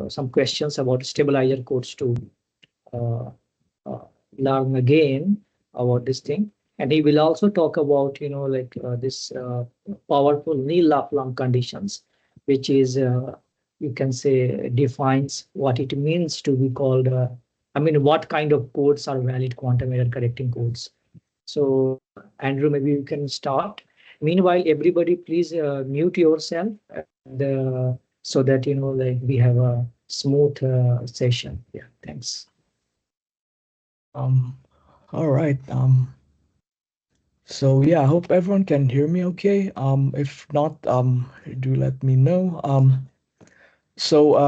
some questions about stabilizer codes to uh, uh, learn again about this thing. And he will also talk about, this powerful nil-Laplumb conditions, which is, you can say, defines what it means to be called, what kind of codes are valid quantum error correcting codes. So, Andrew, maybe you can start. Meanwhile, everybody, please mute yourself, and so that we have a smooth session. Yeah, thanks. Um, all right. So yeah, I hope everyone can hear me okay. If not, do let me know.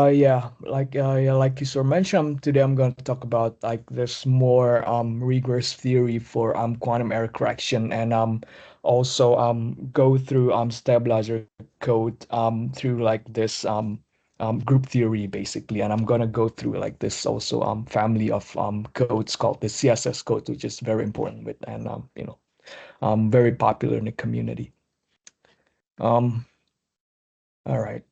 Yeah, like you sort of mentioned, today I'm going to talk about like this more rigorous theory for quantum error correction, and also go through stabilizer code through like this group theory basically, and I'm gonna go through like this also family of codes called the CSS code, which is very important with and very popular in the community. Um, all right.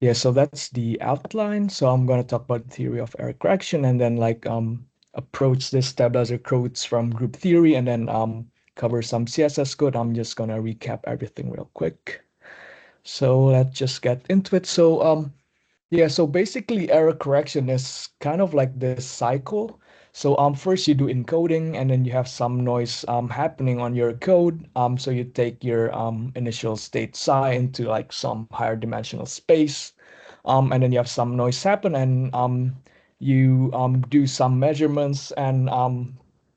Yeah, so that's the outline. So I'm going to talk about the theory of error correction and then like approach this stabilizer codes from group theory and then cover some CSS code. I'm just going to recap everything real quick. So let's just get into it. Yeah, so basically error correction is kind of like this cycle. So first you do encoding and then you have some noise happening on your code. So you take your initial state psi into like some higher dimensional space. And then you have some noise happen and you do some measurements and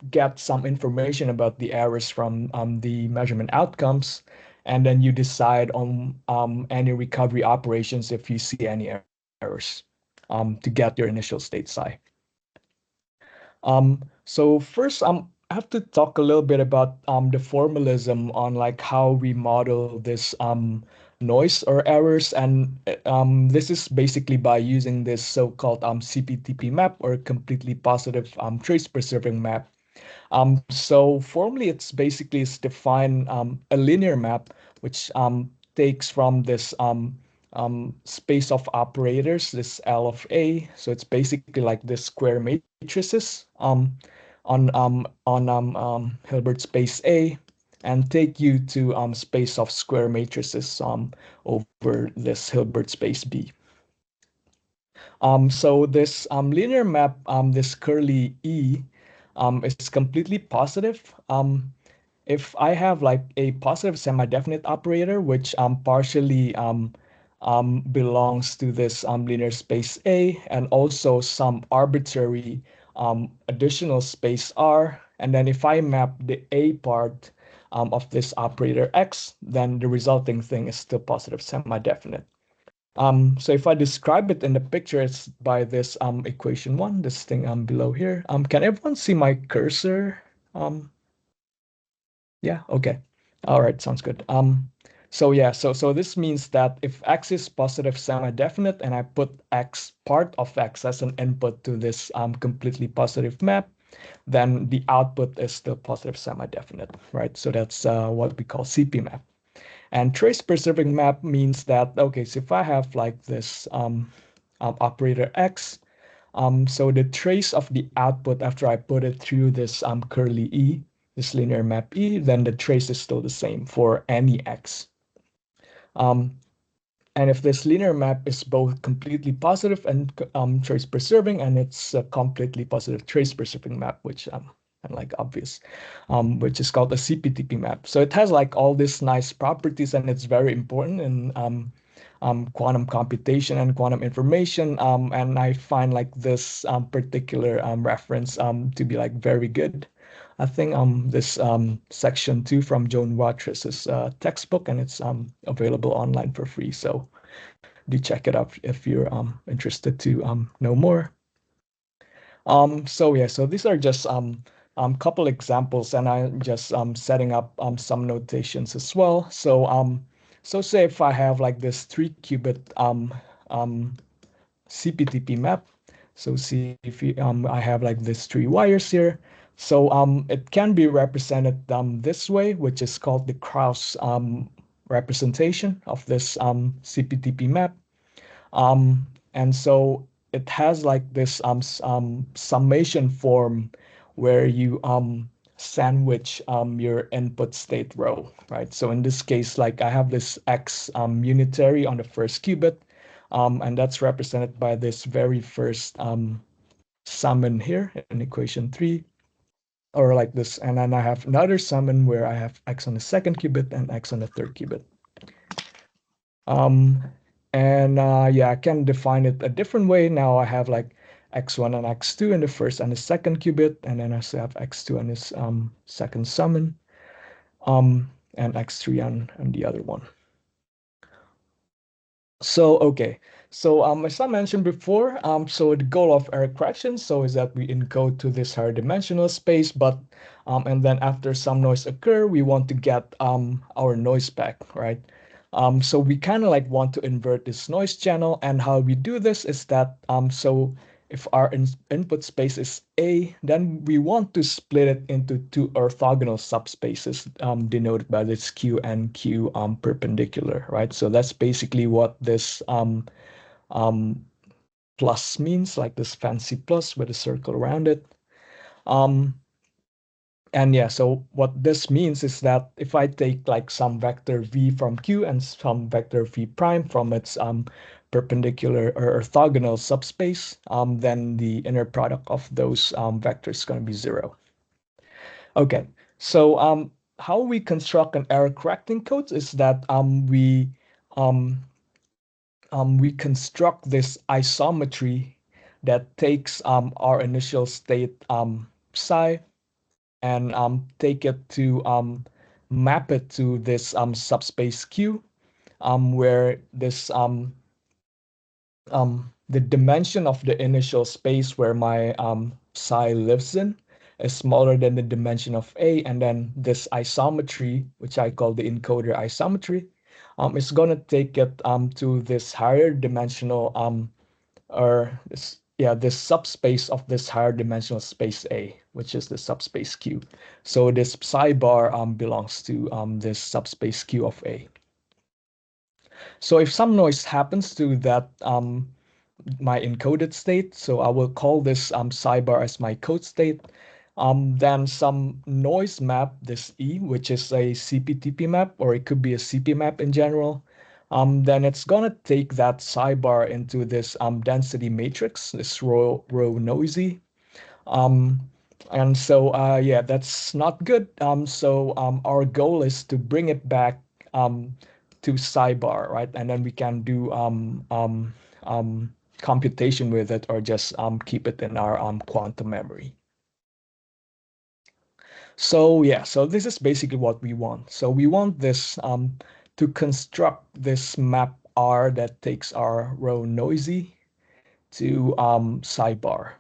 get some information about the errors from the measurement outcomes. And then you decide on any recovery operations if you see any errors to get your initial state psi. So first, I have to talk a little bit about the formalism on like how we model this noise or errors, and this is basically by using this so-called CPTP map or completely positive trace preserving map. So formally, it's basically is define a linear map which takes from this space of operators, this L of A. So it's basically like this square matrices on Hilbert space A, and take you to space of square matrices over this Hilbert space B. So this linear map, this curly E, is completely positive. If I have like a positive semi-definite operator, which partially belongs to this linear space A, and also some arbitrary additional space R, and then if I map the A part of this operator X, then the resulting thing is still positive semi-definite. So if I describe it in the picture, it's by this equation one, this thing below here. Can everyone see my cursor? Um, yeah, okay. All right, sounds good. So yeah, so this means that if X is positive semi-definite and I put X part of X as an input to this completely positive map, then the output is still positive semi-definite, right? So that's what we call CP map. And trace preserving map means that, okay, so if I have like this operator X, so the trace of the output after I put it through this curly E, this linear map E, then the trace is still the same for any X. Um, and if this linear map is both completely positive and trace preserving, and it's a completely positive trace preserving map, which and like obvious, which is called a CPTP map. So it has like all these nice properties, and it's very important in quantum computation and quantum information. And I find like this particular reference to be like very good. I think this section 2 from Joan Watrous' textbook, and it's available online for free. So do check it out if you're interested to know more. So yeah, so these are just couple examples, and I'm just setting up some notations as well. So say if I have like this 3-qubit CPTP map. So see if you, I have like these 3 wires here. So it can be represented this way, which is called the Krauss representation of this CPTP map. And so it has like this summation form where you sandwich your input state row, right? So in this case, like I have this X unitary on the first qubit, and that's represented by this very first summon here in equation 3, or like this. And then I have another summon where I have X on the second qubit and X on the third qubit. Um, and yeah, I can define it a different way. Now I have like x1 and x2 in the first and the second qubit, and then I still have x2 on this second summon, and x3 on the other one. So, okay. So, as I mentioned before, so the goal of error correction, so is that we encode to this higher dimensional space, but, and then after some noise occur, we want to get our noise back, right? So we kind of like want to invert this noise channel, and how we do this is that, so if our input space is A, then we want to split it into two orthogonal subspaces denoted by this Q and Q perpendicular, right? So that's basically what this um, plus means, like this fancy plus with a circle around it. Um, and yeah, so what this means is that if I take like some vector v from Q and some vector v prime from its perpendicular or orthogonal subspace, then the inner product of those vectors is going to be 0. Okay, so how we construct an error correcting code is that um, we construct this isometry that takes our initial state psi and take it to map it to this subspace Q, where this the dimension of the initial space where my psi lives in is smaller than the dimension of A, and then this isometry, which I call the encoder isometry, is going to take it to this higher dimensional or this, yeah, this subspace of this higher dimensional space A, which is the subspace Q. So this psi bar belongs to this subspace Q of A. So if some noise happens to that my encoded state, so I will call this psi bar as my code state, then some noise map, this E, which is a CPTP map, or it could be a CP map in general, then it's gonna take that psi bar into this density matrix, this row noisy. Um, and so yeah, that's not good. So our goal is to bring it back to psi bar, right? And then we can do computation with it, or just keep it in our quantum memory. So yeah, so this is basically what we want. So we want this to construct this map R that takes our row noisy to psi bar.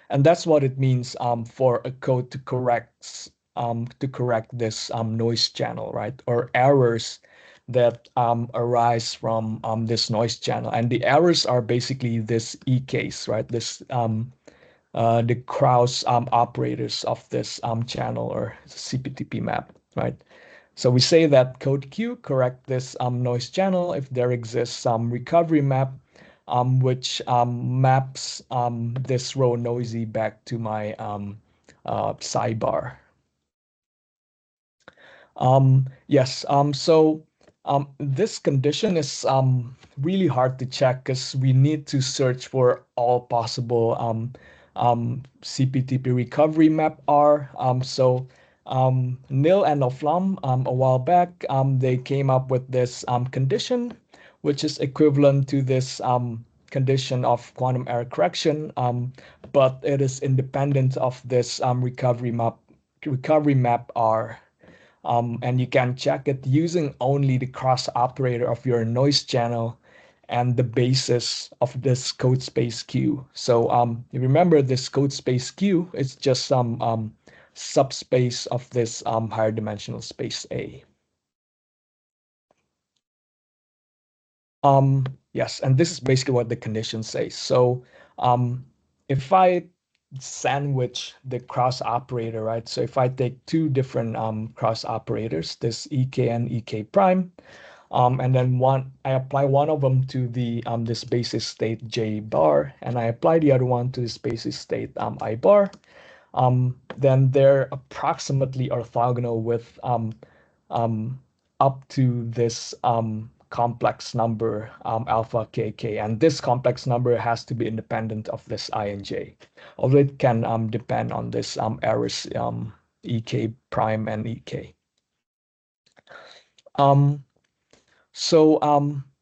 And that's what it means for a code to correct this noise channel, right? Or errors that arise from this noise channel. And the errors are basically this E case, right? This the Krauss operators of this channel or CPTP map, right? So we say that code Q correct this noise channel if there exists some recovery map which maps this row noisy back to my psi bar. Yes, so this condition is really hard to check because we need to search for all possible CPTP recovery map R. So Nil and Oflam a while back, they came up with this condition, which is equivalent to this condition of quantum error correction, but it is independent of this recovery map R. And you can check it using only the cross operator of your noise channel and the basis of this code space Q. So you remember this code space Q is just some subspace of this higher dimensional space A. Yes, and this is basically what the condition says. So if I sandwich the cross operator, right? So if I take two different cross operators, this EK and EK prime, and then I apply one of them to the this basis state J bar, and I apply the other one to this basis state I bar, then they're approximately orthogonal with um, up to this complex number alpha kk, and this complex number has to be independent of this I and j, although it can depend on this errors ek prime and ek. Um, so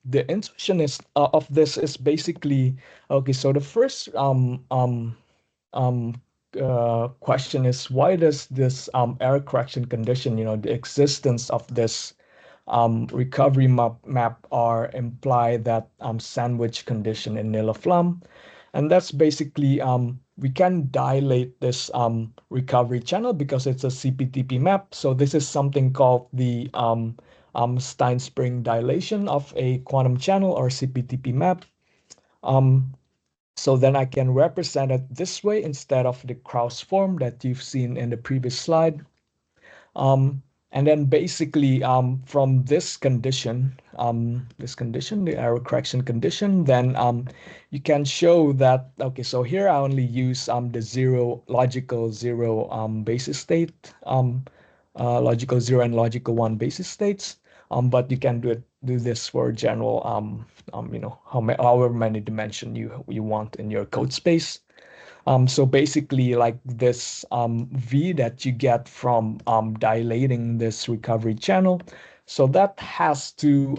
the intuition is of this is basically okay. So the first um, question is, why does this error correction condition, the existence of this recovery map R imply that sandwich condition in nil-of-Lam? And that's basically we can dilate this recovery channel because it's a CPTP map. So this is something called the Stein-Spring dilation of a quantum channel or CPTP map. So then I can represent it this way instead of the Krauss form that you've seen in the previous slide. And then basically from this condition, the error correction condition, then you can show that, okay, so here I only use the logical zero basis state, logical zero and logical one basis states. But you can do this for general, however many dimension you want in your code space. So basically, like this V that you get from dilating this recovery channel, so that has to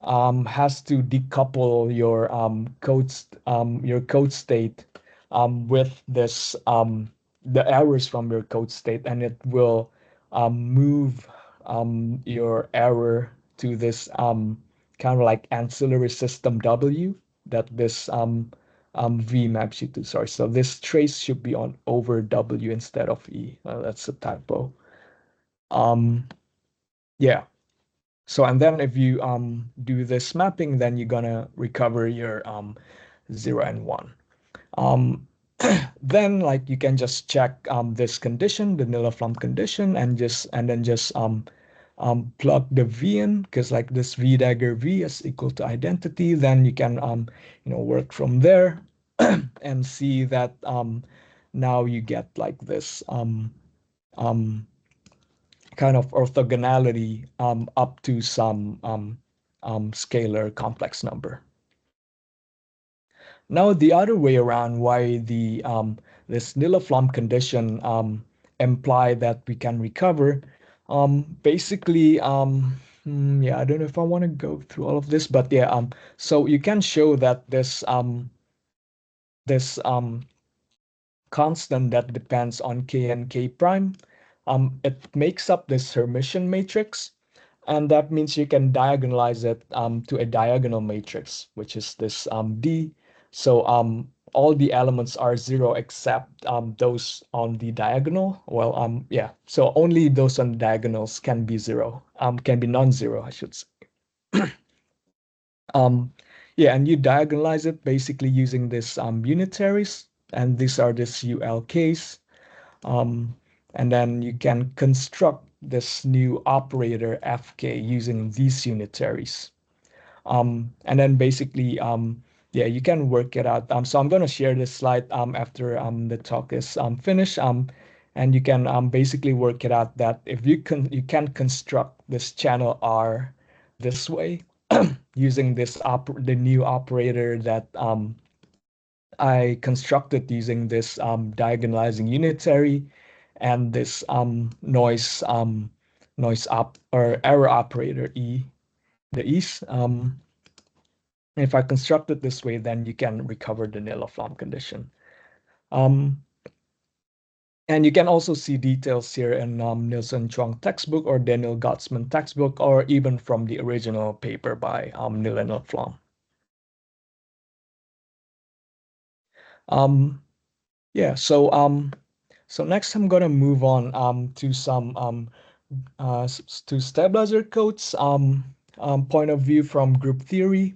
decouple your code state with this the errors from your code state, and it will move your error to this kind of like ancillary system W that this V maps you to. Sorry, so this trace should be on over W instead of E. That's a typo. Yeah. So and then if you do this mapping, then you're gonna recover your 0 and 1. Then like you can just check this condition, the nil-of-Lam condition, and then just plug the V in, because like this V dagger V is equal to identity. Then you can work from there and see that now you get like this um, kind of orthogonality up to some scalar complex number. Now the other way around, why the this nil-of-Lam condition imply that we can recover, basically yeah, I don't know if I want to go through all of this, but yeah, so you can show that this constant that depends on k and k prime, it makes up this Hermitian matrix, and that means you can diagonalize it to a diagonal matrix, which is this D. So all the elements are zero except those on the diagonal. Well, yeah, so only those on the diagonals can be zero, can be non-zero, I should say. Yeah, and you diagonalize it basically using this unitaries, and these are this ULKs. And then you can construct this new operator FK using these unitaries. And then basically, yeah, you can work it out. So I'm going to share this slide after the talk is finished. And you can basically work it out that if you can construct this channel R this way using the new operator that I constructed using this diagonalizing unitary and this noise or error operator E, the E's. If I construct it this way, then you can recover the nil-of-Lam condition. And you can also see details here in Nielsen Chuang textbook or Daniel Gottsman textbook, or even from the original paper by Nil and Flom. Yeah, so next I'm gonna move on to some to stabilizer codes point of view from group theory.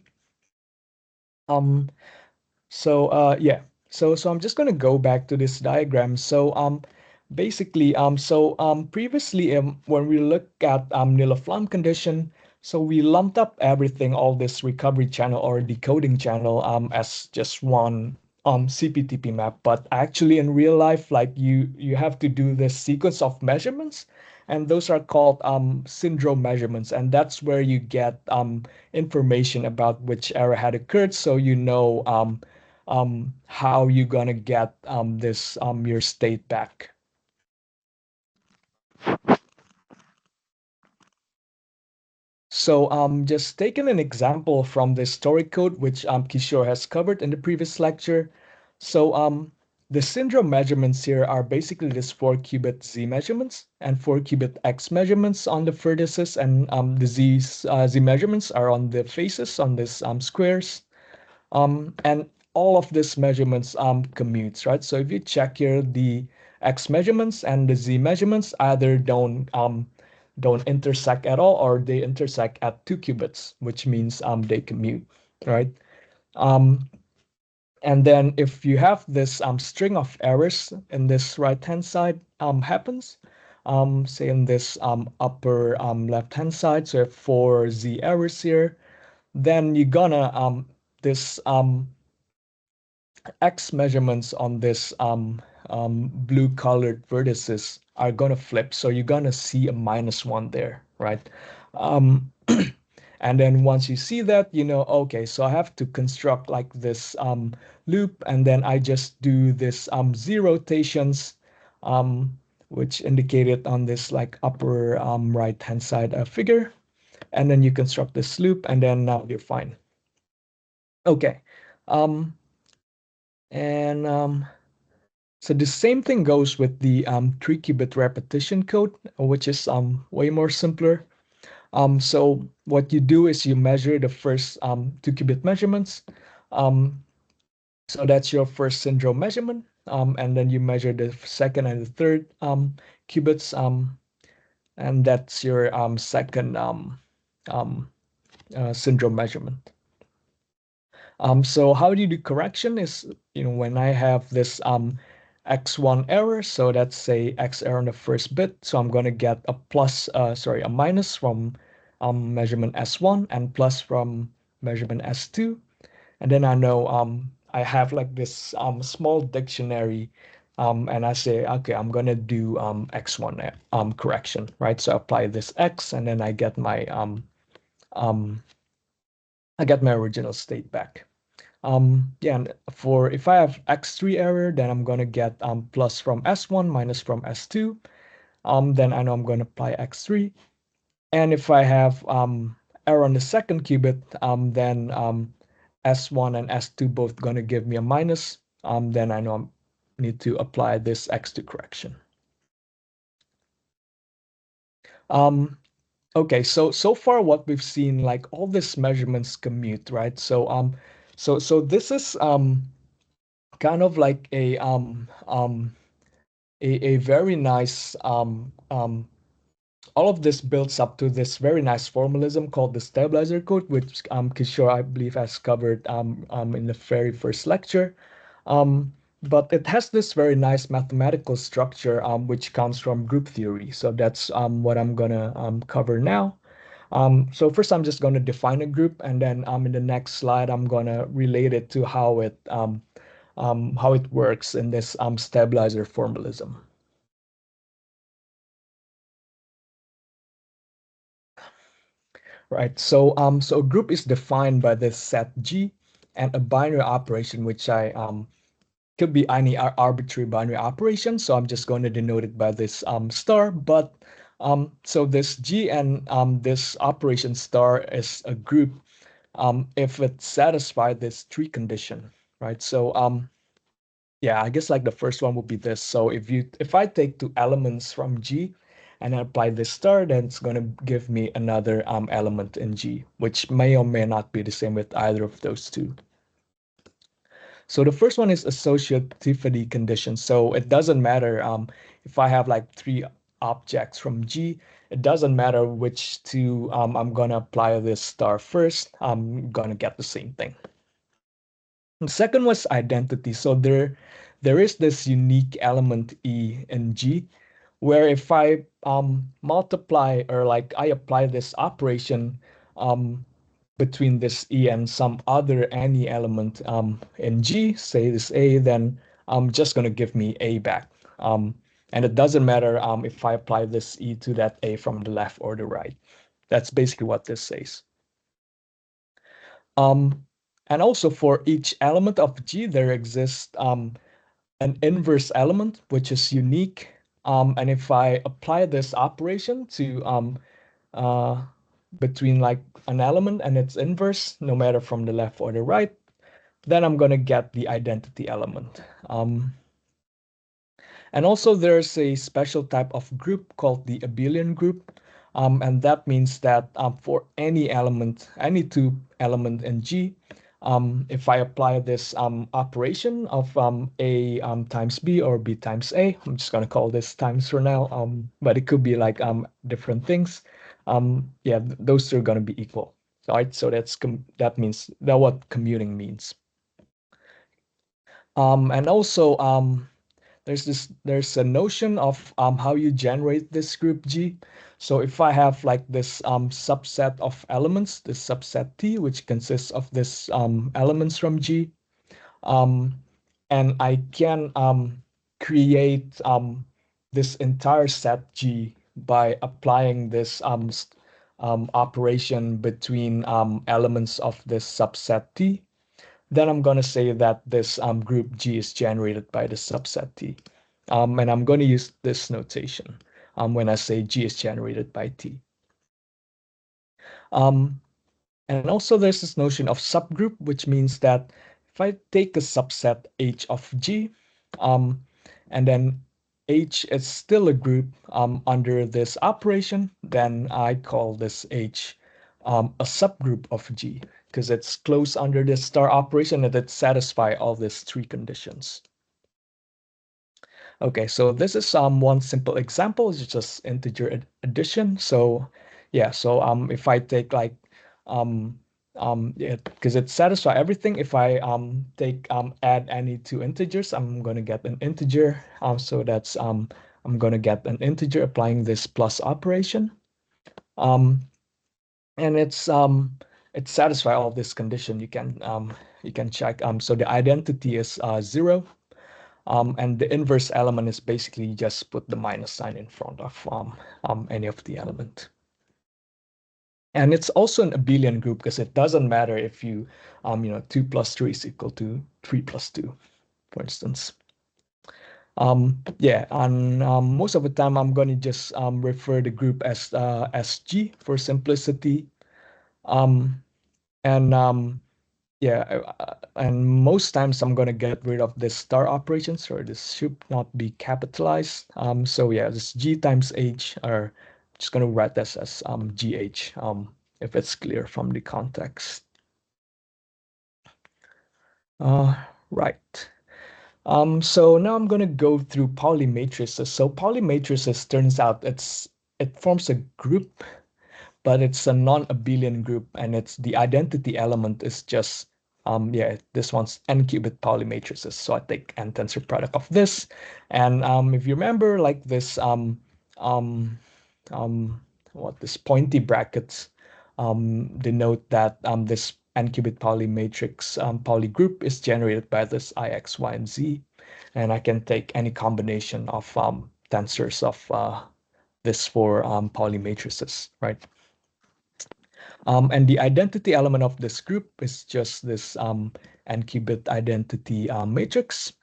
Yeah, So I'm just going to go back to this diagram. So basically previously when we look at nil flame condition, so we lumped up everything, all this recovery channel or decoding channel as just one CPTP map. But actually in real life, like you have to do this sequence of measurements, and those are called syndrome measurements, and that's where you get information about which error had occurred, so you know how you're gonna get this your state back. So just taking an example from the story code, which Kishore has covered in the previous lecture. So the syndrome measurements here are basically this 4-qubit Z measurements and 4-qubit X measurements on the vertices, and the Z measurements are on the faces on these squares. And all of these measurements commutes, right? So if you check here, the X measurements and the Z measurements either don't intersect at all, or they intersect at 2 qubits, which means they commute, right? Um, and then if you have this string of errors in this right-hand side happens, say in this upper left-hand side, so if 4 Z errors here, then you're gonna this X measurements on this blue colored vertices are gonna flip. So you're gonna see a -1 there, right? Um, and then once you see that, you know, okay, so I have to construct like this loop, and then I just do this Z rotations, which indicated on this like upper right hand side figure. And then you construct this loop, and then now you're fine. Okay. Um, and So the same thing goes with the 3-qubit repetition code, which is way more simpler. So what you do is you measure the first 2-qubit measurements. Um, so that's your first syndrome measurement. And then you measure the second and the third qubits, and that's your second um, syndrome measurement. So how do you do correction is, you know, when I have this x1 error, so let's say x error on the first bit, so I'm going to get a a minus from measurement S1 and plus from measurement S2. And then I know I have like this small dictionary, and I say, okay, I'm going to do x1 correction, right? So I apply this x, and then um, I get my original state back. Yeah, and for if I have x3 error, then I'm gonna get plus from S1 minus from S2. Then I know I'm gonna apply x3. And if I have error on the second qubit, then S1 and S2 both gonna give me a minus. Then I know I need to apply this x2 correction. Um, okay, so far what we've seen, like all these measurements commute, right? So this is kind of like a very nice all of this builds up to this very nice formalism called the stabilizer code, which Kishore, I believe, has covered in the very first lecture. But it has this very nice mathematical structure which comes from group theory. So that's what I'm gonna cover now. So first, I'm just going to define a group, and then in the next slide, I'm going to relate it to how it works in this stabilizer formalism. Right. So a group is defined by this set G and a binary operation, which I could be any arbitrary binary operation. So I'm just going to denote it by this star. But so this G and this operation star is a group if it satisfies this tree condition, right? So yeah, I guess like the first one would be this. So if I take two elements from G and I apply this star, then it's going to give me another element in G, which may or may not be the same with either of those two. So the first one is associativity condition. So it doesn't matter if I have like three objects from G, it doesn't matter which two I'm gonna apply this star first, I'm gonna get the same thing. The second was identity. So there is this unique element E in G, where if I multiply or like I apply this operation um, between this E and some other any element in G, say this A, then I'm just going to give me A back. And it doesn't matter if I apply this E to that A from the left or the right. That's basically what this says. Um, and also for each element of G, there exists an inverse element, which is unique. And if I apply this operation to uh, between like an element and its inverse, no matter from the left or the right, then I'm going to get the identity element. And also there's a special type of group called the abelian group. And that means that for any element, any two element in G, if I apply this operation of A times B or B times A, I'm just going to call this times for now, but it could be like different things. Yeah, those two are going to be equal. All right, so that means that what commuting means. And also, there's a notion of how you generate this group G. So if I have like this subset of elements, this subset T, which consists of this elements from G, um, and I can create this entire set G by applying this operation between elements of this subset T, then I'm going to say that this group G is generated by the subset T. And I'm going to use this notation when I say G is generated by T. And also there's this notion of subgroup, which means that if I take a subset H of G, and then H is still a group under this operation, then I call this H a subgroup of G because it's close under this star operation and it satisfies all these three conditions. Okay, so this is one simple example. It's just integer addition. So yeah, so if I take like yeah, because it satisfies everything. If I take add any two integers, I'm gonna get an integer. So that's I'm gonna get an integer applying this plus operation. And it satisfies all this condition. You can check. So the identity is 0. And the inverse element is basically just put the minus sign in front of any of the element. And it's also an abelian group because it doesn't matter if you, 2 plus 3 is equal to 3 plus 2, for instance. Yeah, and most of the time I'm going to just refer the group as G for simplicity. And yeah, and most times I'm going to get rid of this star operation, so this should not be capitalized. So yeah, this G times H, or just going to write this as GH, if it's clear from the context. Right. So now I'm going to go through Pauli matrices. So Pauli matrices turns out it forms a group, but it's a non-abelian group, and it's the identity element is just yeah, this one's n-qubit Pauli matrices. So I take n tensor product of this, and if you remember, like this um, what this pointy brackets denote that this n-qubit Pauli matrix Pauli group is generated by this I, X, Y, and Z, and I can take any combination of tensors of this for Pauli matrices, right? And the identity element of this group is just this n-qubit identity matrix.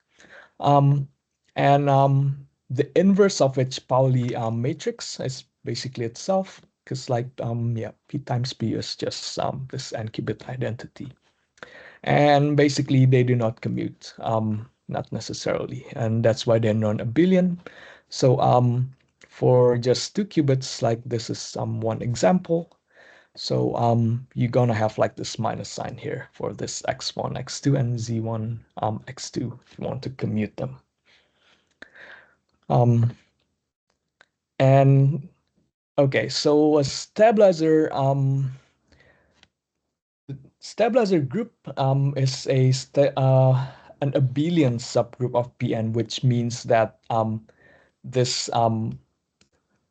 Um, and the inverse of which Pauli matrix is basically itself, because like, yeah, P times P is just this n-qubit identity. And basically they do not commute, not necessarily. And that's why they're non-abelian. So for just 2 qubits, like this is one example. So you're gonna have like this minus sign here for this x1, x2, and z1, x2 if you want to commute them. And okay, so a stabilizer, Stabilizer group is an abelian subgroup of Pn, which means that this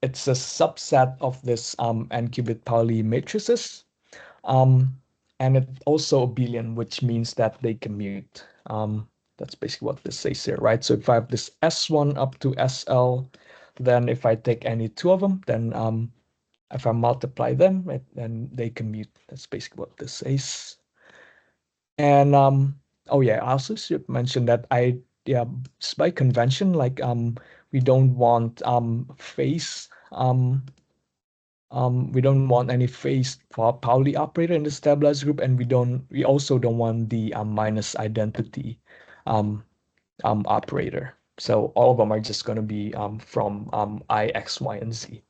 it's a subset of this n-qubit Pauli matrices. Um, and it also abelian, which means that they commute. That's basically what this says here, right? So if I have this S1 up to SL, then if I take any two of them, then if I multiply them, then they commute. That's basically what this says. And oh yeah, I also should mention that yeah, by convention, like we don't want we don't want any phase Pauli operator in the stabilizer group, and we also don't want the minus identity um, operator. So all of them are just going to be from I, X, Y, and Z.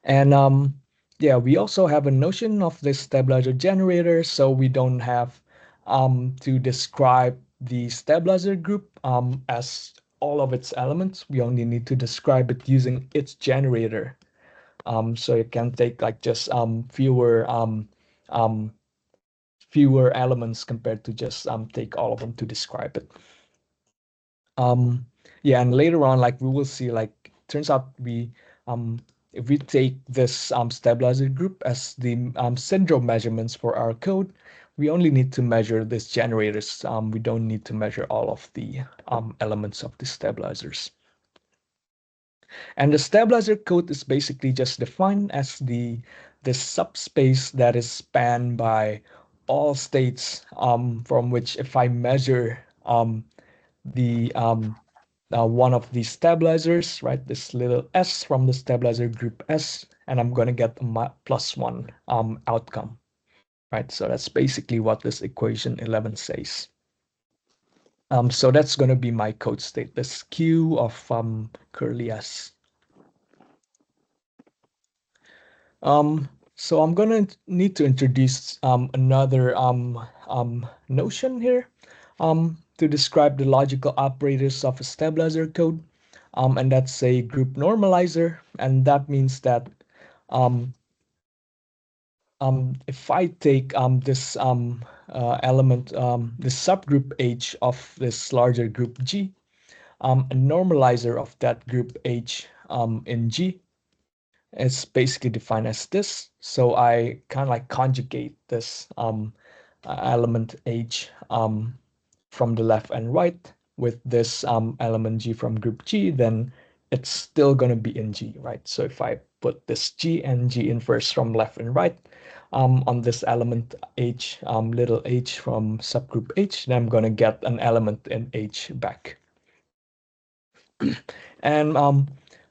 And yeah, we also have a notion of this stabilizer generator, so we don't have to describe the stabilizer group as all of its elements. We only need to describe it using its generator. So it can take like just um, fewer elements compared to just take all of them to describe it. Um, yeah, and later on, like we will see, like turns out um, if we take this stabilizer group as the syndrome measurements for our code, we only need to measure this generators. We don't need to measure all of the elements of the stabilizers. And the stabilizer code is basically just defined as the subspace that is spanned by all states from which if I measure the one of these stabilizers, right, this little s from the stabilizer group S, and I'm going to get a +1 outcome, right? So that's basically what this equation 11 says. So that's going to be my code state, this Q of curly S. So I'm gonna need to introduce another notion here to describe the logical operators of a stabilizer code, and that's a group normalizer, and that means that um, if I take this element, this subgroup H of this larger group G, a normalizer of that group H in G, it's basically defined as this. So I kind of like conjugate this element H from the left and right with this element G from group G, then it's still going to be in G, right? So if I put this G and G inverse from left and right on this element H, little h from subgroup H, then I'm going to get an element in H back. And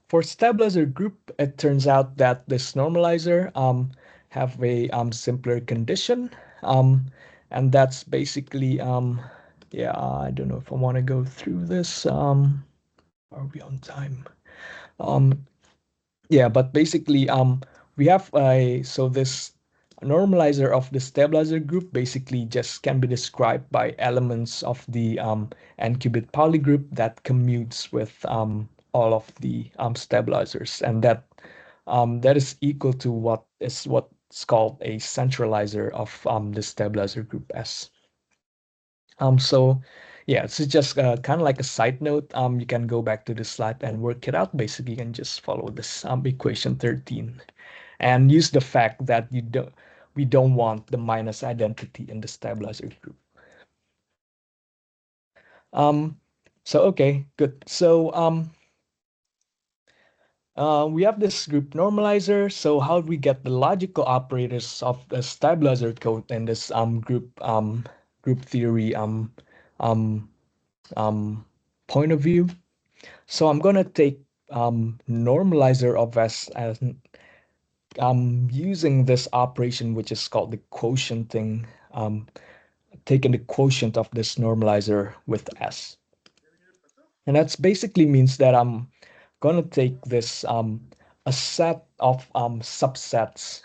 for stabilizer group, it turns out that this normalizer have a simpler condition. And that's basically, yeah, I don't know if I want to go through this. Are we on time? Um, yeah, but basically, we have so this normalizer of the stabilizer group basically just can be described by elements of the n-qubit Pauli group that commutes with all of the stabilizers, and that is equal to what's called a centralizer of the stabilizer group S. So yeah, it's just kind of like a side note. You can go back to the slide and work it out. Basically, you can just follow this equation 13 and use the fact that we don't want the minus identity in the stabilizer group. Um, so okay, good. So we have this group normalizer. So how do we get the logical operators of the stabilizer code in this group theory um, um, point of view? So I'm gonna take normalizer of S as using this operation which is called the quotienting, taking the quotient of this normalizer with S. And that's basically means that I'm gonna take this a set of subsets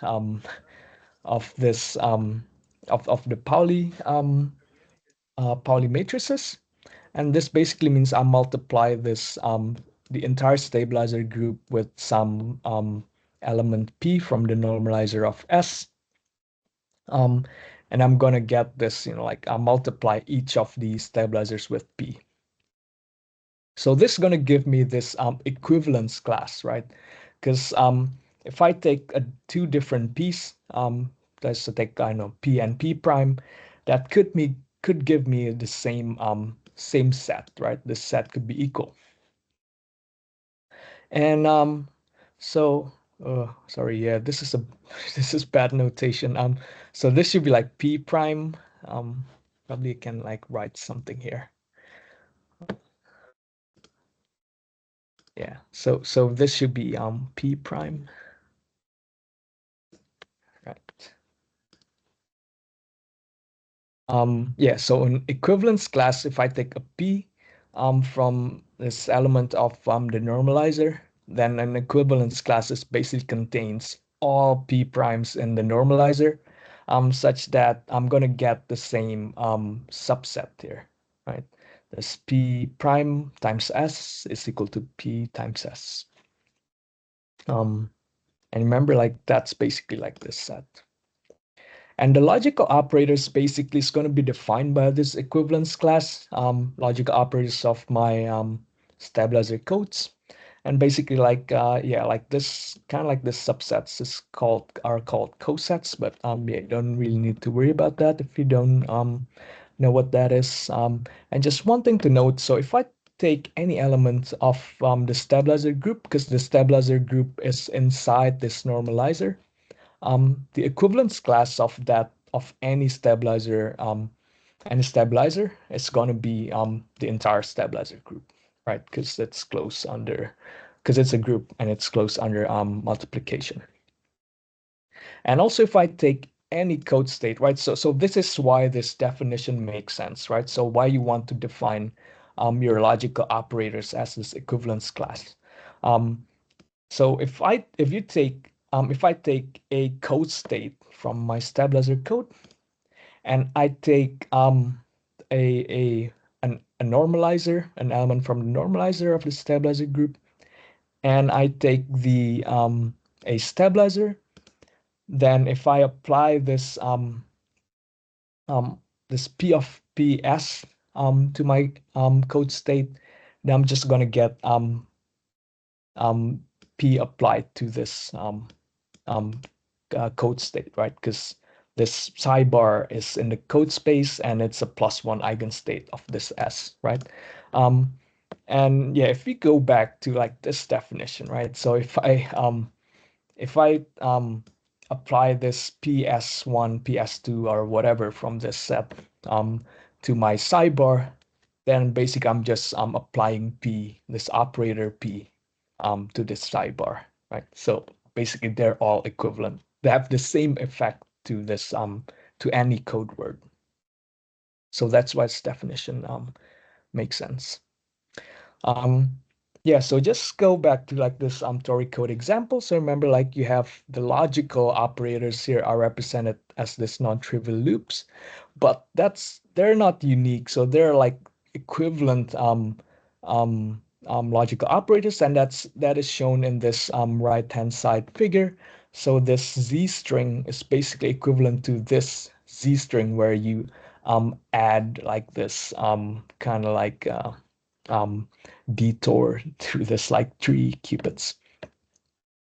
of this of the Pauli matrices. And this basically means I multiply this the entire stabilizer group with some element P from the normalizer of S. And I'm gonna get this, like I multiply each of these stabilizers with P. So this is gonna give me this equivalence class, right? Because if I take two different P's, let's take I know P and P prime, that could give me the same set, right? This set could be equal. And so sorry, yeah, this is a this is bad notation. So this should be like P prime. Probably can like write something here. Yeah, so this should be P prime, right? Yeah, so in equivalence class, if I take a P from this element of the normalizer, then an equivalence class is basically contains all P primes in the normalizer, such that I'm gonna get the same subset here, right? This P prime times S is equal to P times S. And remember, like that's basically like this set. And the logical operators basically is going to be defined by this equivalence class, logical operators of my stabilizer codes. And basically yeah, like this kind of like this subsets are called cosets, but yeah, you don't really need to worry about that if you don't know what that is. And just one thing to note, so if I take any element of the stabilizer group, because the stabilizer group is inside this normalizer, the equivalence class of any stabilizer is going to be the entire stabilizer group, right? Because it's a group and it's closed under multiplication. And also if I take any code state, right? So this is why this definition makes sense, right? So why you want to define your logical operators as this equivalence class. Um, so if I take a code state from my stabilizer code and I take a a normalizer, an element from the normalizer of the stabilizer group, and I take the a stabilizer, then if I apply um, this P of PS to my code state, then I'm just gonna get um, P applied to this um, code state, right? Because this sidebar is in the code space and it's a +1 eigenstate of this S, right? Um, and yeah, if we go back to like this definition, right? So if I apply this PS1, PS2, or whatever from this set to my sidebar, then basically I'm just applying P, this operator P, to this sidebar, right? So basically they're all equivalent. They have the same effect to this to any code word. So that's why this definition makes sense. Um, yeah, so just go back to like this Tory code example. So remember, like you have the logical operators here are represented as this non-trivial loops, but they're not unique. So they're like equivalent logical operators, and that is shown in this right-hand side figure. So this Z string is basically equivalent to this Z string where you add like this kind of like um, detour to this like 3 cupids.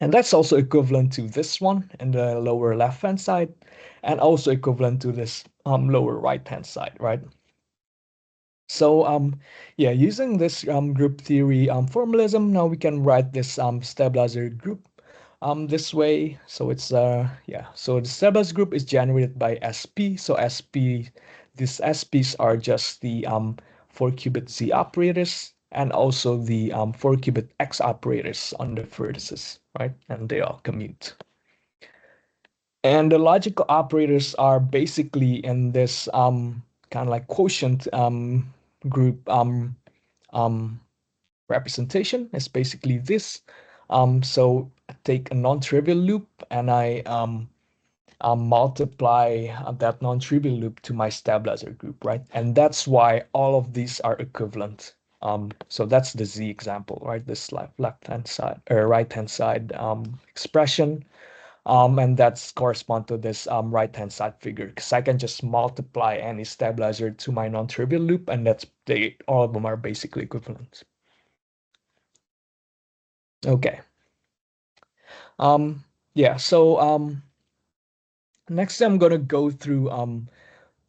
And that's also equivalent to this one in the lower left-hand side, and also equivalent to this lower right-hand side, right? So yeah, using this group theory formalism, now we can write this stabilizer group this way. So it's yeah, so the stabilizer group is generated by SP. So SP, these SPs are just the 4-qubit Z operators and also the 4-qubit X operators on the vertices, right? And they all commute. And the logical operators are basically in this kind of like quotient group um, representation. It's basically this. So I take a non-trivial loop and I multiply that non-trivial loop to my stabilizer group, right? And that's why all of these are equivalent. So that's the Z example, right? This left-hand side or right-hand side expression. And that's correspond to this right-hand side figure because I can just multiply any stabilizer to my non-trivial loop, and that's all of them are basically equivalent. Okay. Yeah. So next I'm gonna go through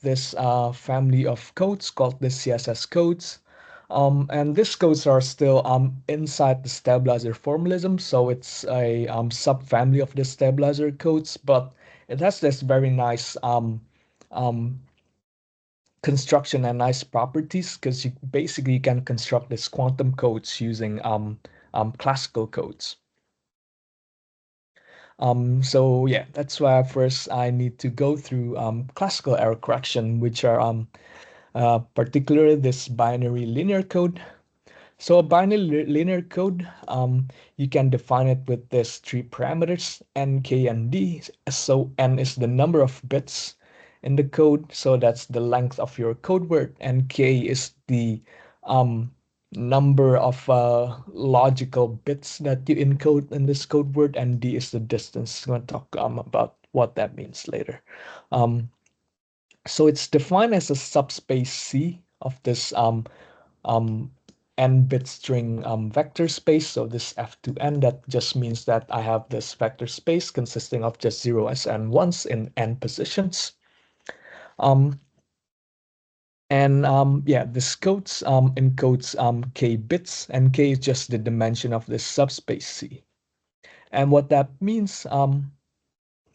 this family of codes called the CSS codes. And these codes are still inside the stabilizer formalism, so it's a subfamily of the stabilizer codes, but it has this very nice um, construction and nice properties because you basically can construct this quantum codes using classical codes. So yeah, that's why first I need to go through classical error correction, which are particularly this binary linear code. So a binary linear code, you can define it with this three parameters, n, k, and d. So n is the number of bits in the code, so that's the length of your code word, and k is the um, number of logical bits that you encode in this code word, and d is the distance. I'm going to talk about what that means later. Um, so it's defined as a subspace C of this um, n bit string vector space. So this f2n, that just means that I have this vector space consisting of just zeros and ones in n positions. Um, and yeah, this encodes k bits, and k is just the dimension of this subspace C. And what that means, oh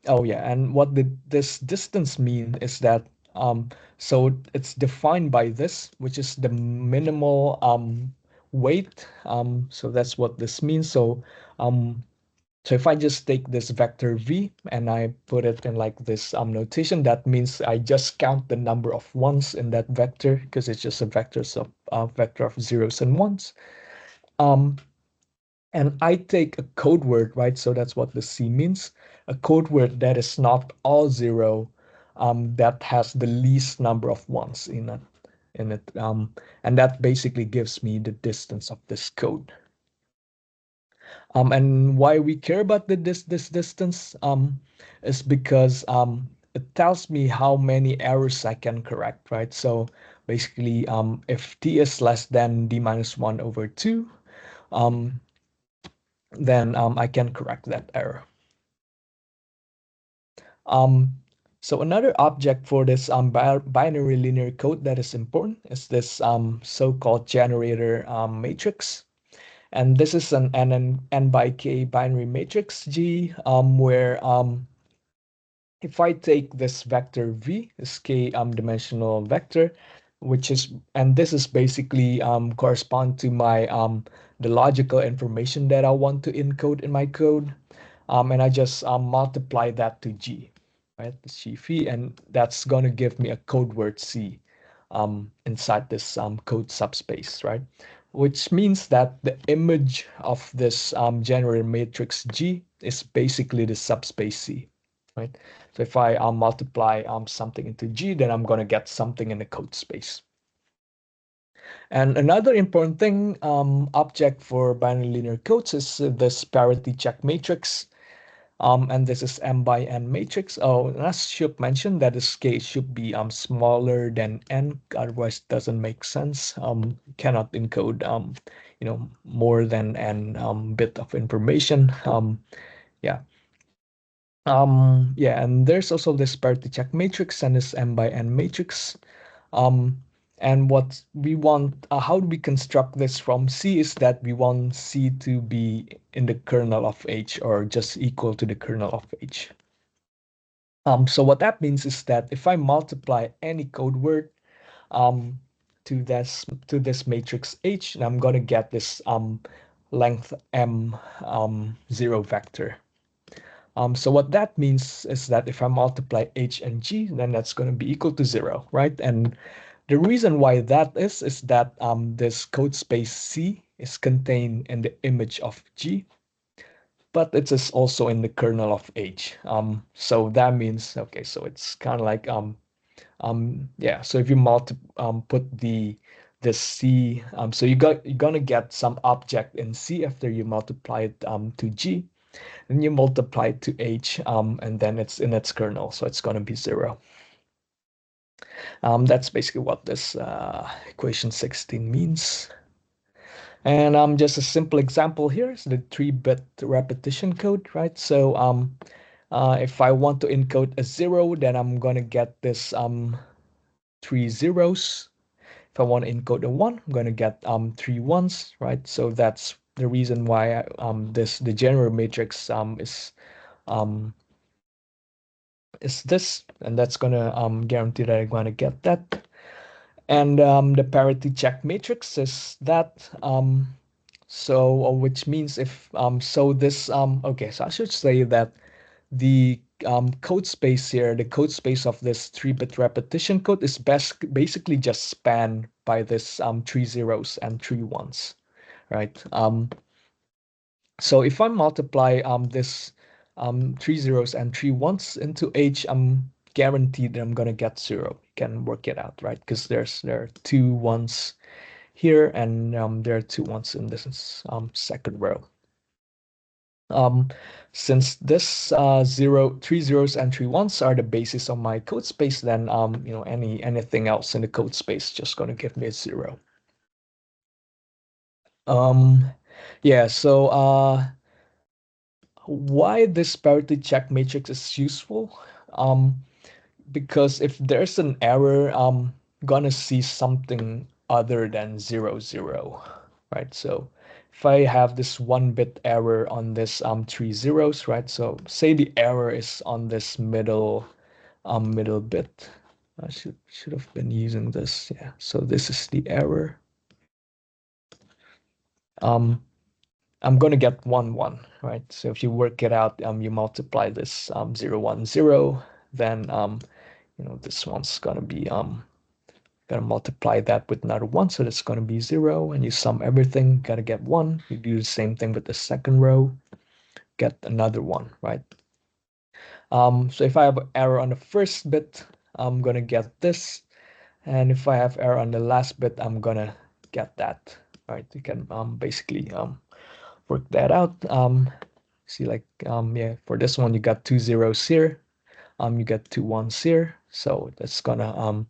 yeah, and what this distance mean is that so it's defined by this, which is the minimal weight. So that's what this means. Um, so if I just take this vector v and I put it in like this notation, that means I just count the number of ones in that vector because it's just a vector of zeros and ones. Um, and I take a code word, right? So that's what the C means. A code word that is not all zero, that has the least number of ones in it. And that basically gives me the distance of this code. And why we care about this distance is because it tells me how many errors I can correct, right? So basically, if t is less than d minus 1 over 2, um, then I can correct that error. Um, so another object for this binary linear code that is important is this so-called generator matrix. And this is an n by k binary matrix G, where if I take this vector v, this k dimensional vector, which is, and this is basically correspond to my the logical information that I want to encode in my code, and I just multiply that to g, right? This g phi, and that's gonna give me a code word c inside this code subspace, right? Which means that the image of this generator matrix G is basically the subspace C, right? So if I multiply something into G, then I'm going to get something in the code space. And another important thing, object for binary linear codes is this parity check matrix. And this is m by n matrix. Oh, and as Shuk mentioned, that is k should be smaller than n, otherwise it doesn't make sense. Cannot encode more than n bit of information. Yeah. Yeah, and there's also this parity check matrix and this m by n matrix. Um, and what we want, how do we construct this from C is that we want C to be in the kernel of H or just equal to the kernel of H. So what that means is that if I multiply any code word um, to this matrix H, and I'm gonna get this length M zero vector. So what that means is that if I multiply H and G, then that's going to be equal to 0, right? And the reason why that is that this code space C is contained in the image of G, but it is also in the kernel of H. So that means, okay, so it's kind of like, yeah, so if you put this C. So you're gonna get some object in C after you multiply it to G, and you multiply it to H, and then it's in its kernel, so it's gonna be 0. That's basically what this equation 16 means. And just a simple example here is the 3-bit repetition code, right? So if I want to encode a 0, then I'm gonna get this 3 zeros. If I want to encode a 1, I'm going to get 3 ones, right? So that's the reason why the general matrix um, is this, and that's going to guarantee that I'm going to get that. And the parity check matrix is that. So which means if so this okay, so I should say that the code space here, the code space of this 3-bit repetition code is basically just spanned by this 3 zeros and 3 ones, right? So if I multiply this 3 zeros and 3 ones into H, I'm guaranteed that I'm gonna get 0. You can work it out, right? Because there are 2 ones here, and there are 2 ones in this second row. Since this 3 zeros and 3 ones are the basis of my code space, then anything else in the code space just gonna give me a 0. Yeah, so why this parity check matrix is useful? Because if there's an error, I'm gonna see something other than 0, 0, right? So if I have this 1-bit error on this 3 zeros, right? So say the error is on this middle bit. I should have been using this. Yeah. So this is the error. I'm gonna get 1, 1, right? So if you work it out, you multiply this 0, 1, 0, then this one's gonna be gotta multiply that with another 1, so that's gonna be 0, and you sum everything, gotta get 1. You do the same thing with the second row, get another 1, right? So if I have an error on the first bit, I'm gonna get this, and if I have error on the last bit, I'm gonna get that, right? You can basically work that out. See, like yeah, for this one you got 2 zeros here, you got 2 ones here, so that's gonna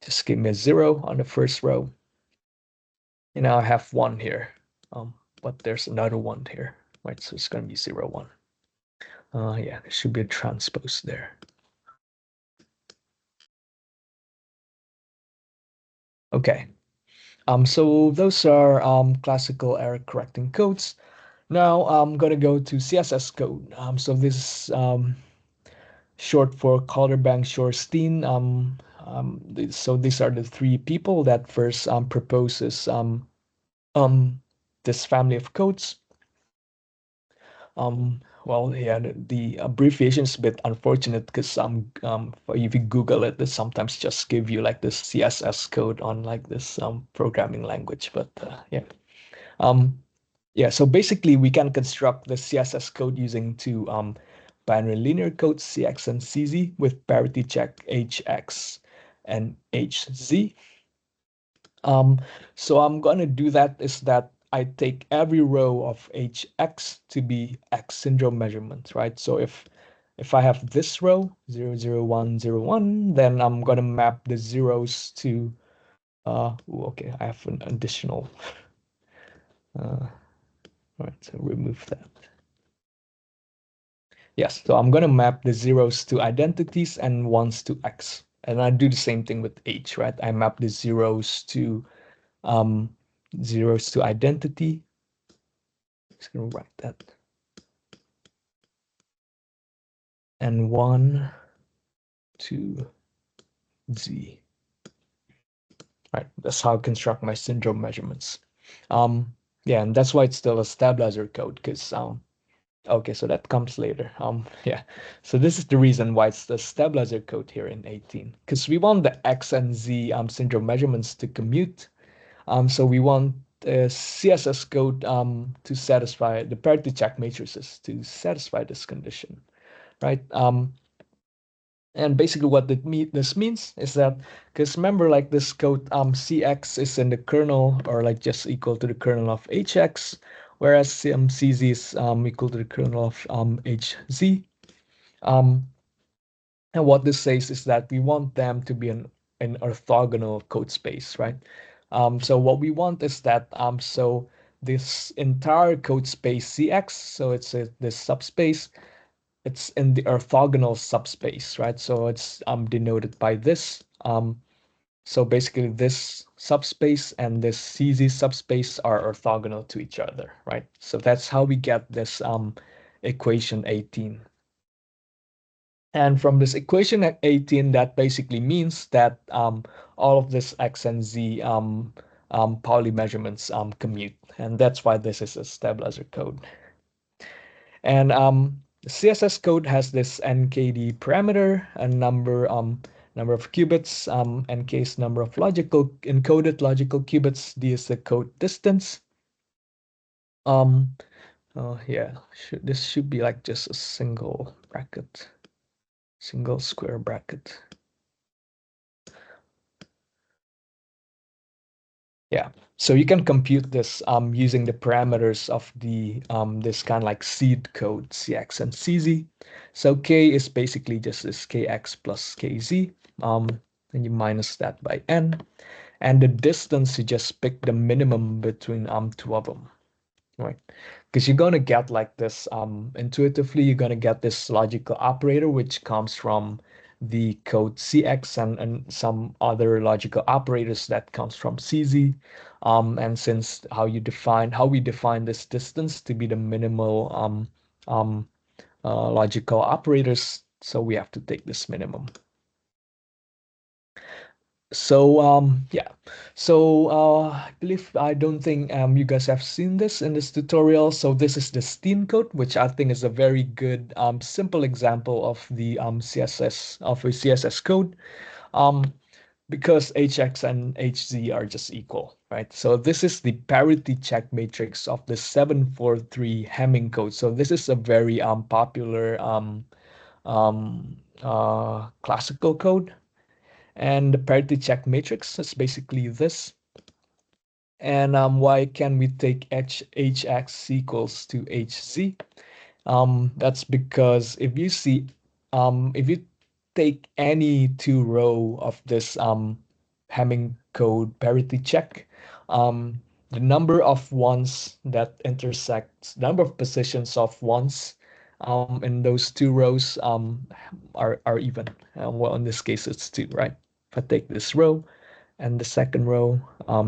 just give me a 0 on the first row. And now I have 1 here, but there's another 1 here, right? So it's gonna be 0, 1. Yeah, there should be a transpose there. Okay. So those are classical error correcting codes. Now I'm gonna go to CSS code. So this is short for Calderbank-Steine-Shor. So these are the 3 people that first proposes this family of codes. Well, yeah, the abbreviation is a bit unfortunate because if you Google it, they sometimes just give you like this CSS code on like this programming language. But yeah, yeah. So basically, we can construct the CSS code using 2 binary linear codes, CX and CZ, with parity check HX and HZ. So I'm gonna do that is that I take every row of HX to be X syndrome measurements, right? So if I have this row 0, 0, 1, 0, 1, then I'm gonna map the zeros to okay, I have an additional all right, so remove that. Yes, so I'm gonna map the zeros to identities and ones to X. And I do the same thing with H, right? I map the um zeros to identity. Just gonna write that. And 1 to Z. Right, that's how I construct my syndrome measurements. Yeah, and that's why it's still a stabilizer code, because okay, so that comes later. Yeah, so this is the reason why it's the stabilizer code here in 18, because we want the X and Z syndrome measurements to commute. So we want CSS code to satisfy the parity check matrices to satisfy this condition, right? And basically what this means is that, because remember, like this code cx is in the kernel, or like just equal to the kernel of hx, whereas cz is equal to the kernel of hz. Um, and what this says is that we want them to be an orthogonal code space, right? So what we want is that so this entire code space cx, so it's this subspace, it's in the orthogonal subspace, right? So it's denoted by this. So basically this subspace and this CZ subspace are orthogonal to each other, right? So that's how we get this equation 18. And from this equation at 18, that basically means that all of this x and z Pauli measurements commute. And that's why this is a stabilizer code. And CSS code has this NKD parameter, a number of qubits, NK is number of encoded logical qubits, D is the code distance. Um, oh yeah, this should be like just a single bracket, single square bracket. Yeah, so you can compute this using the parameters of the this kind of like seed code CX and CZ. So K is basically just this KX plus KZ, and you minus that by N. And the distance, you just pick the minimum between two of them, right? Because you're going to get like this intuitively, you're going to get this logical operator, which comes from the code CX and some other logical operators that comes from CZ. And since how we define this distance to be the minimal um, logical operators, so we have to take this minimum. So yeah, so I don't think you guys have seen this in this tutorial. So this is the Steam code, which I think is a very good simple example of the CSS of a CSS code, um, because HX and HZ are just equal, right? So this is the parity check matrix of the 743 Hamming code. So this is a very popular classical code. And the parity check matrix is basically this. And why can we take hx equals to hz? That's because if you take any two row of this Hamming code parity check, the number of ones that intersects, number of positions of ones in those two rows are even. Well, in this case, it's two, right? If I take this row and the second row,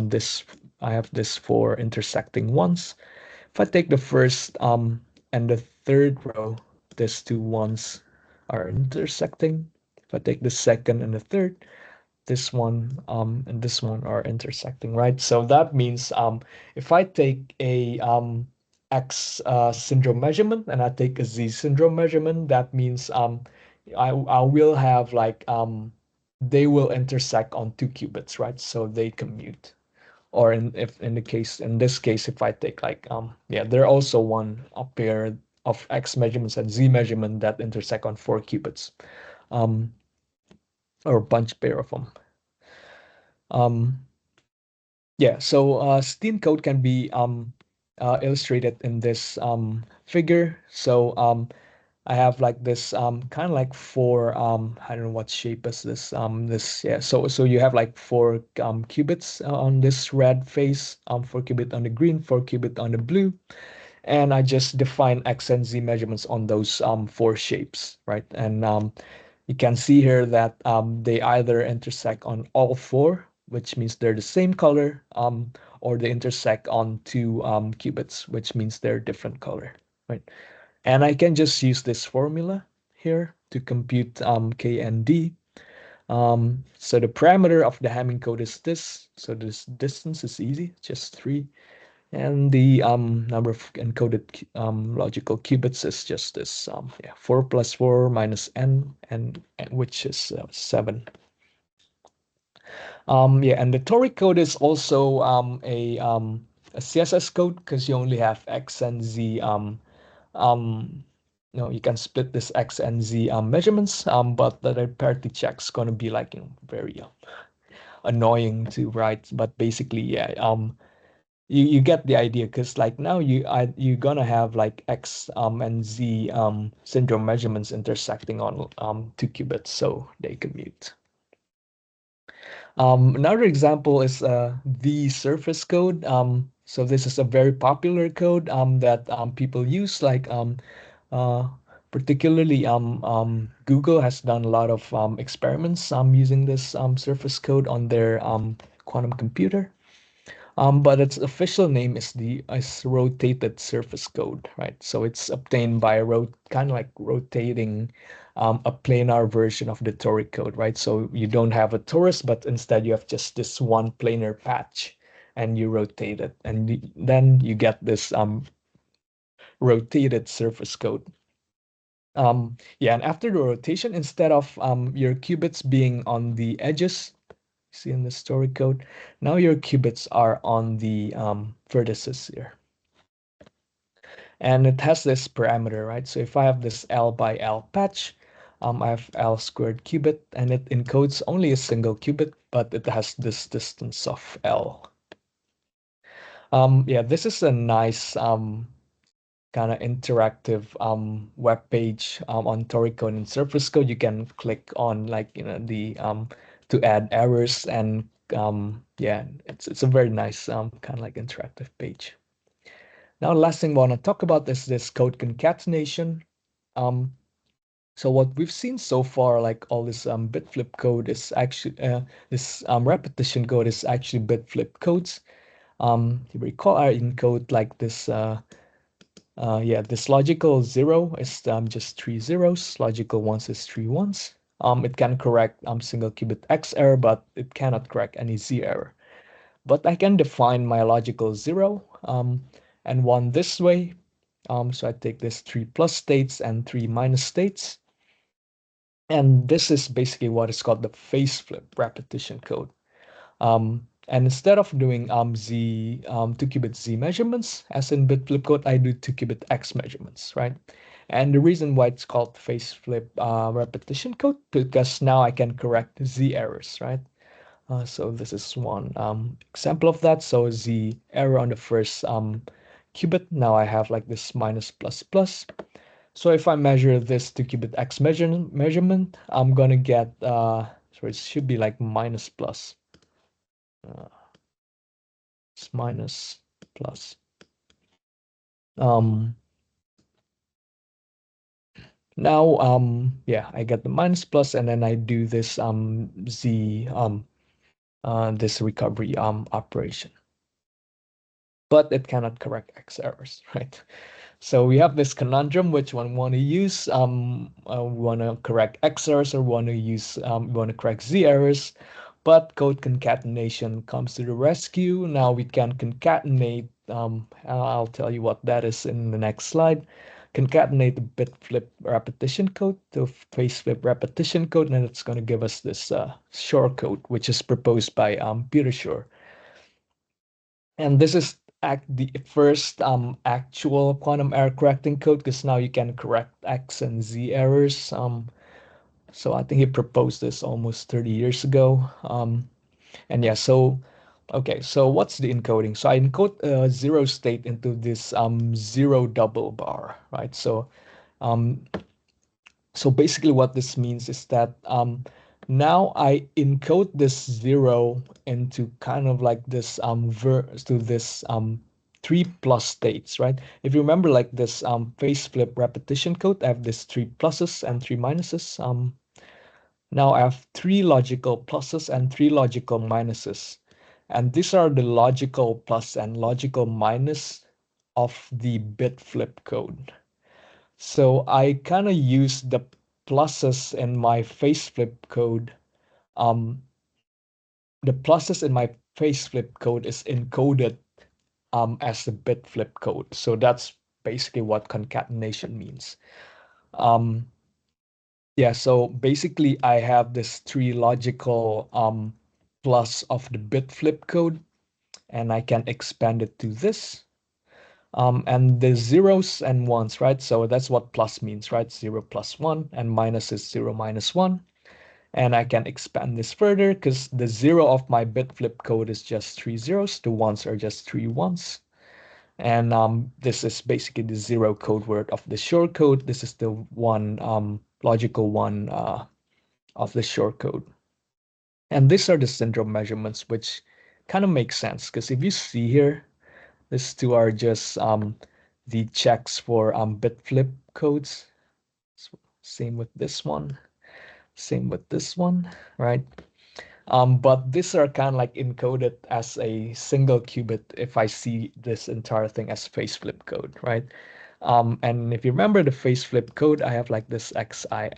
this I have this four intersecting ones. If I take the first and the third row, these two ones are intersecting. If I take the second and the third, this one and this one are intersecting, right? So that means if I take a X syndrome measurement and I take a Z syndrome measurement, that means I will have like they will intersect on two qubits, right? So they commute. Or if in the case in this case, if I take like yeah, there are also a pair of X measurements and Z measurement that intersect on four qubits, um, or a bunch pair of them. Um, yeah, so Steam code can be illustrated in this figure. So I have like this kind of like four I don't know what shape is this this yeah, so you have like four qubits on this red face, four qubit on the green, four qubit on the blue, and I just define x and z measurements on those four shapes, right? And you can see here that they either intersect on all four, which means they're the same color, or they intersect on two qubits, which means they're different color, right? And I can just use this formula here to compute K and D. So the parameter of the Hamming code is this. So this distance is easy, just 3. And the number of encoded logical qubits is just this, yeah, 4 plus 4 minus n, and which is 7. Yeah, and the toric code is also a CSS code because you only have x and z um, no, you can split this X and Z measurements, but the parity check's gonna be like, very annoying to write. But basically, yeah, you get the idea, because like now you're gonna have like X and Z syndrome measurements intersecting on 2 qubits, so they commute. Another example is the surface code. So this is a very popular code that people use, like uh, particularly Google has done a lot of experiments using this surface code on their quantum computer. But its official name is rotated surface code, right? So it's obtained by kind of like rotating a planar version of the toric code, right? So you don't have a torus, but instead you have just this one planar patch, and you rotate it, and then you get this rotated surface code. Yeah, and after the rotation, instead of your qubits being on the edges, see in the story code, now your qubits are on the vertices here. And it has this parameter, right? So if I have this L by L patch, I have L squared qubit, and it encodes only a single qubit, but it has this distance of L. Yeah, this is a nice kind of interactive web page on toric code and surface code. You can click on like the to add errors, and yeah, it's a very nice kind of like interactive page. Now, the last thing I want to talk about is this code concatenation. Um, so what we've seen so far, like all this bit flip code is actually this repetition code is actually bit flip codes. You recall I encode like this yeah, this logical 0 is just 3 zeros. Logical 1s is 3 ones. It can correct single qubit X error, but it cannot correct any Z error. But I can define my logical 0 and 1 this way. So I take this 3 plus states and 3 minus states. And this is basically what is called the phase flip repetition code. And instead of doing 2-qubit Z measurements, as in bit flip code, I do 2-qubit X measurements, right? And the reason why it's called phase flip repetition code, because now I can correct Z errors, right? So this is one example of that. So Z error on the first qubit, now I have like this minus plus plus. So if I measure this 2-qubit X measurement, I'm gonna get, so it should be like minus plus. Uh, it's minus plus. Um, Now, yeah, I get the minus plus, and then I do this Z this recovery operation. But it cannot correct X errors, right? So we have this conundrum: which one want to use? We want to correct X errors, or want to use want to correct Z errors. But code concatenation comes to the rescue. Now we can concatenate. I'll tell you what that is in the next slide. Concatenate the bit flip repetition code to phase flip repetition code, and it's going to give us this Shor code, which is proposed by Peter Shor. And this is the first actual quantum error correcting code, because now you can correct X and Z errors. So I think he proposed this almost 30 years ago. And yeah, so okay, so what's the encoding? So I encode a zero state into this zero double bar, right? Um, so basically what this means is that now I encode this zero into kind of like this to this 3 plus states, right? If you remember like this phase flip repetition code, I have this 3 pluses and 3 minuses. Now I have 3 logical pluses and 3 logical minuses. And these are the logical plus and logical minus of the bit flip code. So I kind of use the pluses in my phase flip code. Um, the pluses in my phase flip code is encoded as the bit flip code. So that's basically what concatenation means. Um, yeah, so basically I have this 3 logical plus of the bit flip code, and I can expand it to this. And the zeros and ones, right? So that's what plus means, right? 0 plus 1, and minus is 0 minus 1. And I can expand this further because the 0 of my bit flip code is just 3 zeros. The ones are just 3 ones. And this is basically the 0 code word of the Shor code. This is the one logical one of the Shor code. And these are the syndrome measurements, which kind of makes sense because if you see here, these two are just the checks for bit flip codes. Same with this one, same with this one, right? But these are kind of like encoded as a single qubit if I see this entire thing as phase flip code, right? And if you remember the phase flip code, I have like this XII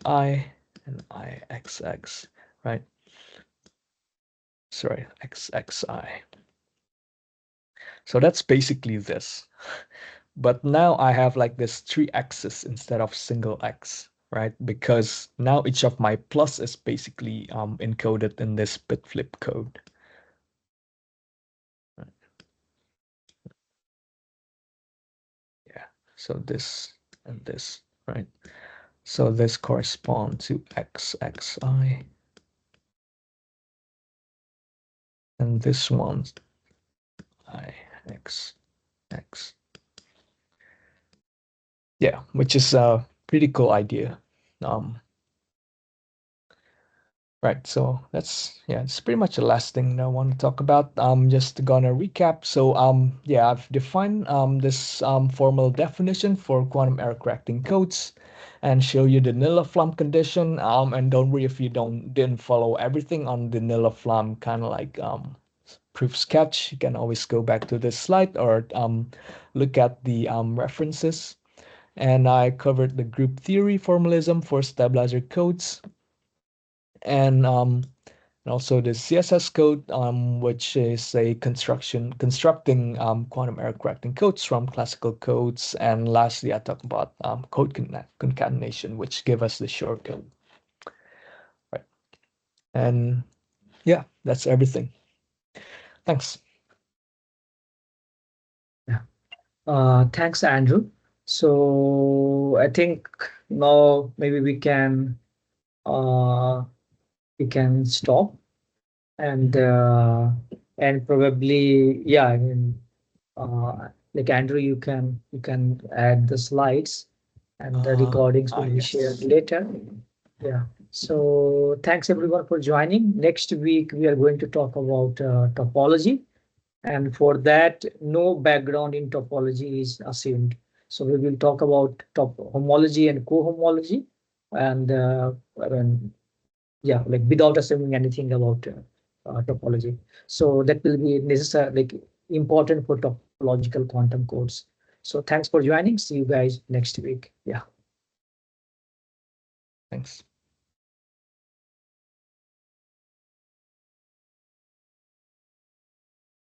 and IXX, right? Sorry, XXI. So that's basically this. But now I have like this 3 x's instead of single x, right? Because now each of my plus is basically encoded in this bit flip code. Yeah, so this and this, right? So this corresponds to XXI. And this one's IXX. Yeah, which is a pretty cool idea. Right, so that's it's pretty much the last thing I want to talk about. Just gonna recap. So yeah, I've defined this formal definition for quantum error correcting codes, and show you the nil-of-Flam condition. And don't worry if you didn't follow everything on the nil-of-Flam kind of like proof sketch. You can always go back to this slide or look at the references. And I covered the group theory formalism for stabilizer codes, and also the CSS code, which is a constructing quantum error correcting codes from classical codes. And lastly, I talked about code concatenation, which give us the Shor code. Right. And yeah, that's everything. Thanks. Yeah. Thanks, Andrew. So I think now maybe we can stop and probably, yeah, I mean, like Andrew, you can add the slides and the recordings will be shared Yes. later. Yeah. So thanks everyone for joining. Next week we are going to talk about topology, and for that no background in topology is assumed. So we will talk about top homology and cohomology, and yeah, like without assuming anything about topology. So that will be necessary, like important for topological quantum codes. So thanks for joining. See you guys next week. Yeah. Thanks.